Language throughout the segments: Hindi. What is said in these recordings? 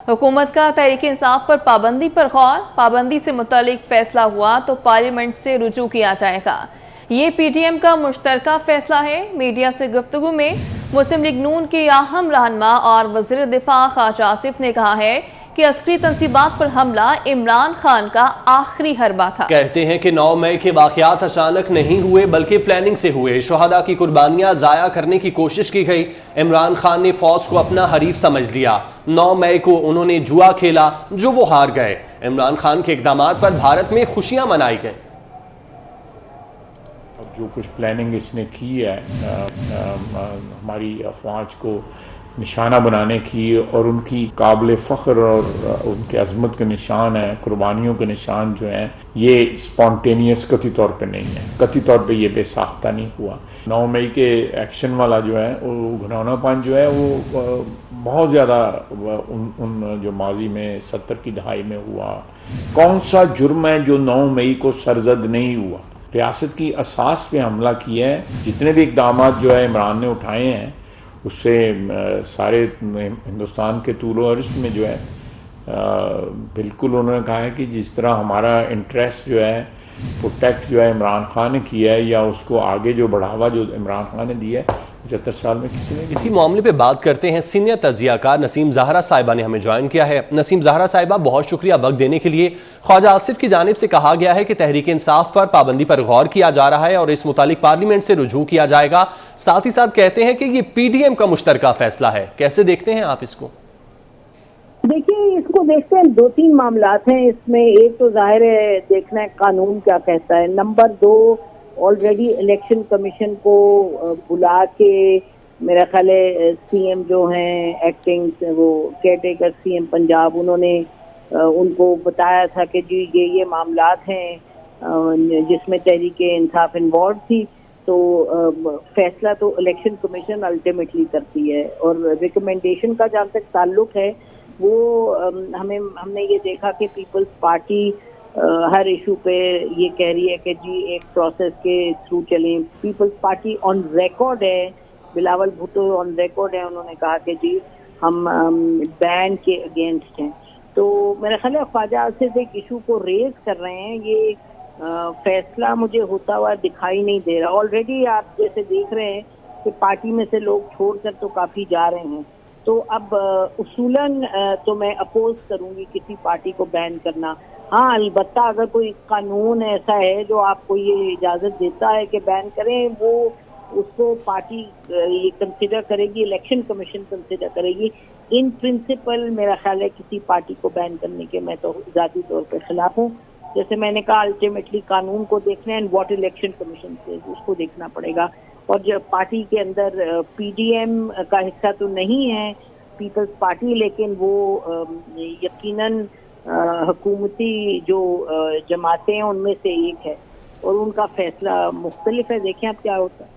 हुकूमत का तहरीक इंसाफ पर पाबंदी पर गौर, पाबंदी से मुतालिक फैसला हुआ तो पार्लियामेंट से रुजू किया जाएगा। ये पीटीएम का मुश्तरका फैसला है। मीडिया से गुफ्तगू में मुस्लिम लीग नून के अहम रहनुमा और वज़ीर दिफा ख्वाजा आसिफ ने कहा है कि अस्करी तंसीबात पर हमला इमरान खान का आखिरी हरबा था। कहते हैं कि 9 मई के वाक़यात अचानक नहीं हुए बल्कि प्लानिंग से हुए। शुहदा की कुर्बानियां ज़ाया करने की कोशिश की गई। इमरान खान ने फौज को अपना हरीफ समझ लिया। 9 मई को उन्होंने जुआ खेला जो वो हार गए। इमरान खान के इकदामात पर भारत में खुशियां मनाई गई। जो कुछ प्लानिंग इसने की है हमारी अफवाज को निशाना बनाने की और उनकी काबिल फ़ख्र और उनके अज़मत के निशान हैं, कुर्बानियों के निशान जो हैं, ये स्पॉन्टेनियस कतई तौर पे नहीं है। कतई तौर पे ये बेसाख्ता नहीं हुआ। 9 मई के एक्शन वाला जो है वो घिनौनापन जो है वो बहुत ज़्यादा उन जो माजी में 70 की दहाई में हुआ। कौन सा जुर्म है जो 9 मई को सरजद नहीं हुआ? रियासत की असास पे हमला किया है। जितने भी इक़दाम जो है इमरान ने उठाए हैं उससे सारे हिंदुस्तान के तूल और अर्ज़ में जो है बिल्कुल उन्होंने कहा है कि जिस तरह हमारा इंटरेस्ट जो है प्रोटेक्ट जो है इमरान खान ने किया है या उसको आगे जो बढ़ावा जो इमरान खान ने दिया है 75 साल में किसी ने। इसी मामले पे बात करते हैं। सीनियर तजियाकार नसीम ज़हरा साहिबा ने हमें ज्वाइन किया है। नसीम ज़हरा साहिबा, बहुत शुक्रिया वक्त देने के लिए। ख्वाजा आसिफ की जानिब से कहा गया है कि तहरीक इंसाफ पर पाबंदी पर गौर किया जा रहा है और इस मुतालिक पार्लियामेंट से रुजू किया जाएगा। साथ ही साथ कहते हैं कि ये पीडीएम का मुश्तरका फैसला है। कैसे देखते हैं आप इसको? देखिए, इसको देखते हैं 2-3 मामलात हैं इसमें। एक तो जाहिर है देखना है कानून क्या कहता है। नंबर 2, ऑलरेडी इलेक्शन कमीशन को बुला के मेरा ख्याल है सीएम जो हैं एक्टिंग वो केयरटेकर सीएम पंजाब, उन्होंने उनको बताया था कि जी ये मामलात हैं जिसमें तहरीक इंसाफ इन्वॉल्व थी। तो फैसला तो इलेक्शन कमीशन अल्टीमेटली करती है और रिकमेंडेशन का जहाँ तक ताल्लुक है वो हमने ये देखा कि पीपल्स पार्टी हर इशू पे ये कह रही है कि जी एक प्रोसेस के थ्रू चलें। पीपल्स पार्टी ऑन रिकॉर्ड है, बिलावल भुट्टो ऑन रिकॉर्ड है, उन्होंने कहा कि जी हम बैन के अगेंस्ट हैं। तो मेरा ख्याल है ख्वाजा आसिफ एक इशू को रेज कर रहे हैं। ये फैसला मुझे होता हुआ दिखाई नहीं दे रहा। ऑलरेडी आप जैसे देख रहे हैं कि पार्टी में से लोग छोड़कर तो काफ़ी जा रहे हैं। तो अब उसूलन तो मैं अपोज करूंगी किसी पार्टी को बैन करना। हाँ, अलबत्ता अगर कोई कानून ऐसा है जो आपको ये इजाज़त देता है कि बैन करें, वो उसको पार्टी ये कंसिडर करेगी, इलेक्शन कमीशन कंसिडर करेगी। इन प्रिंसिपल मेरा ख्याल है किसी पार्टी को बैन करने के मैं तो ज़ाती तौर पर खिलाफ हूँ। जैसे मैंने कहा, अल्टीमेटली कानून को देखना है एंड व्हाट इलेक्शन कमीशन से उसको देखना पड़ेगा। और जब पार्टी के अंदर पीडीएम का हिस्सा तो नहीं है पीपल्स पार्टी, लेकिन वो यकीनन हुकूमती जो जमातें हैं उनमें से एक है और उनका फैसला मुख्तलिफ है। देखें अब क्या होता है।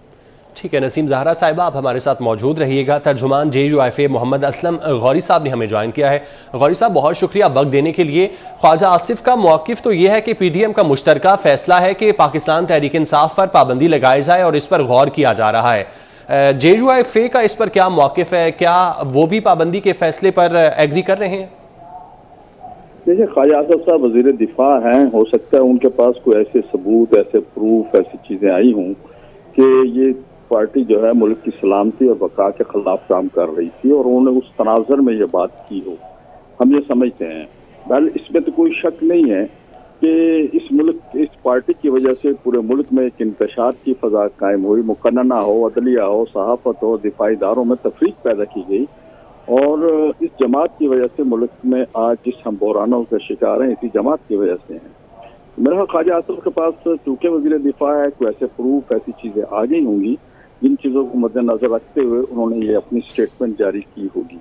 ठीक है नसीम ज़हरा साहिबा, आप हमारे साथ मौजूद रहिएगा। तर्जुमान JUIFA मोहम्मद असलम गौरी साहब ने हमें ज्वाइन किया है। गौरी साहब, बहुत शुक्रिया वक्त देने के लिए। ख्वाजा आसिफ का मौक़िफ़ तो यह है कि पीडीएम का मुश्तरका फैसला है कि पाकिस्तान तहरीक इंसाफ पर पाबंदी लगाई जाए और इस पर गौर किया जा रहा है। JUIFA का इस पर क्या मौक़िफ़ है? क्या वो भी पाबंदी के फैसले पर एग्री कर रहे हैं? देखिए, ख्वाजा आसिफ साहब वज़ीर दिफा हैं, हो सकता है उनके पास कोई ऐसे सबूत, ऐसे प्रूफ, ऐसी चीज़ें आई हों कि ये पार्टी जो है मुल्क की सलामती और बका के खिलाफ काम कर रही थी और उन्होंने उस तनाज़ुर में ये बात की हो। हम ये समझते हैं। बहरहाल इसमें तो कोई शक नहीं है कि इस पार्टी की वजह से पूरे मुल्क में एक इंतशार की फ़ज़ा कायम हुई। मुक़न्नना हो, अदलिया हो, सहाफ़त हो, दिफाई इदारों में तफरीक पैदा की गई और इस जमात की वजह से मुल्क में आज जिस हम बहरानों के शिकार हैं इसी जमात की वजह से हैं। मेरा ख्वाजा आसिफ के पास चूँकि वज़ीर दिफा है, कोई ऐसे प्रूफ, ऐसी चीज़ें आ गई होंगी जिन चीज़ों को मद्देनजर रखते हुए उन्होंने ये अपनी स्टेटमेंट जारी की होगी।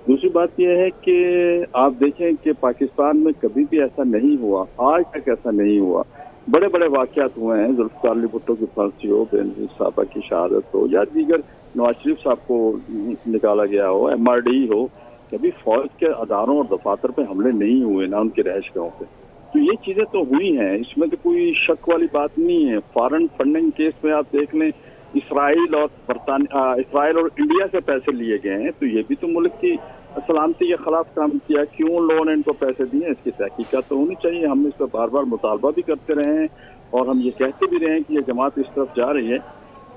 दूसरी बात यह है कि आप देखें कि पाकिस्तान में कभी भी ऐसा नहीं हुआ, आज तक ऐसा नहीं हुआ। बड़े बड़े वाक़यात हुए हैं, ज़ुल्फ़िकार अली भुट्टो की फांसी हो, बेनज़ीर साहबा की शहादत हो या दीगर नवाज शरीफ साहब को निकाला गया हो, MRD हो, कभी फौज के अदारों और दफातर पे हमले नहीं हुए, ना उनके रहायश गाहों पे। तो ये चीज़ें तो हुई हैं, इसमें तो कोई शक वाली बात नहीं है। फॉरेन फंडिंग केस में आप देख लें, इसराइल और इंडिया से पैसे लिए गए हैं, तो ये भी तो मुल्क की सलामती के खिलाफ काम किया, क्यों उन लोगों ने इनको पैसे दिए, इसकी तहकीकात तो होनी चाहिए। हम इस पर बार बार मुतालबा भी करते रहे हैं और हम ये कहते भी रहे हैं कि ये जमात इस तरफ जा रही है।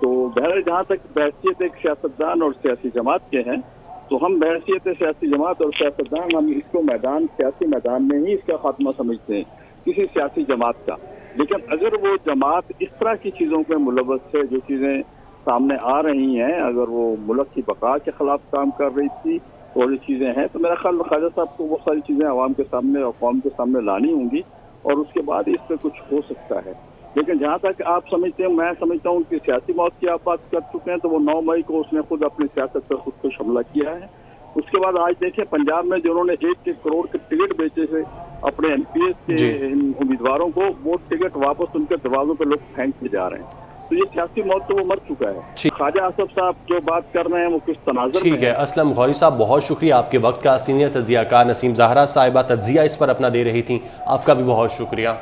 तो बहर जहाँ तक बहसीत एक सियासतदान और सियासी जमात के हैं, तो हम बहसीत सियासी जमात और सियासतदान हम इसको मैदान सियासी मैदान में ही इसका खात्मा समझते हैं, किसी सियासी जमात का। लेकिन अगर वो जमात इस तरह की चीज़ों में मुलव्वस है, जो चीज़ें सामने आ रही हैं, अगर वो मुल्क की बका के खिलाफ काम कर रही थी और ये चीज़ें हैं, तो मेरा ख्याल ख्वाजा साहब को वो सारी चीज़ें आवाम के सामने और कौम के सामने लानी होंगी और उसके बाद इस पर कुछ हो सकता है। लेकिन जहाँ तक आप समझते हैं, मैं समझता हूँ कि सियासी मौत की आप बात कर चुके हैं, तो वो 9 मई को उसने खुद अपनी सियासत पर खुद को हमला किया है। उसके बाद आज देखें पंजाब में जिन्होंने 1 करोड़ के टिकट बेचे थे अपने एमपीएस के उम्मीदवारों को, वो टिकट वापस उनके दरवाजों पर लोग फेंक के जा रहे हैं। तो ये सियासी मौत तो वो मर चुका है। ख्वाजा आसिफ साहब जो बात कर रहे हैं वो किस तनाज़ुर में ठीक है। असलम गौरी साहब, बहुत शुक्रिया आपके वक्त का। सीनियर तज्जियाकार नसीम ज़हरा साहिबा तज्जिया इस पर अपना दे रही थी, आपका भी बहुत शुक्रिया।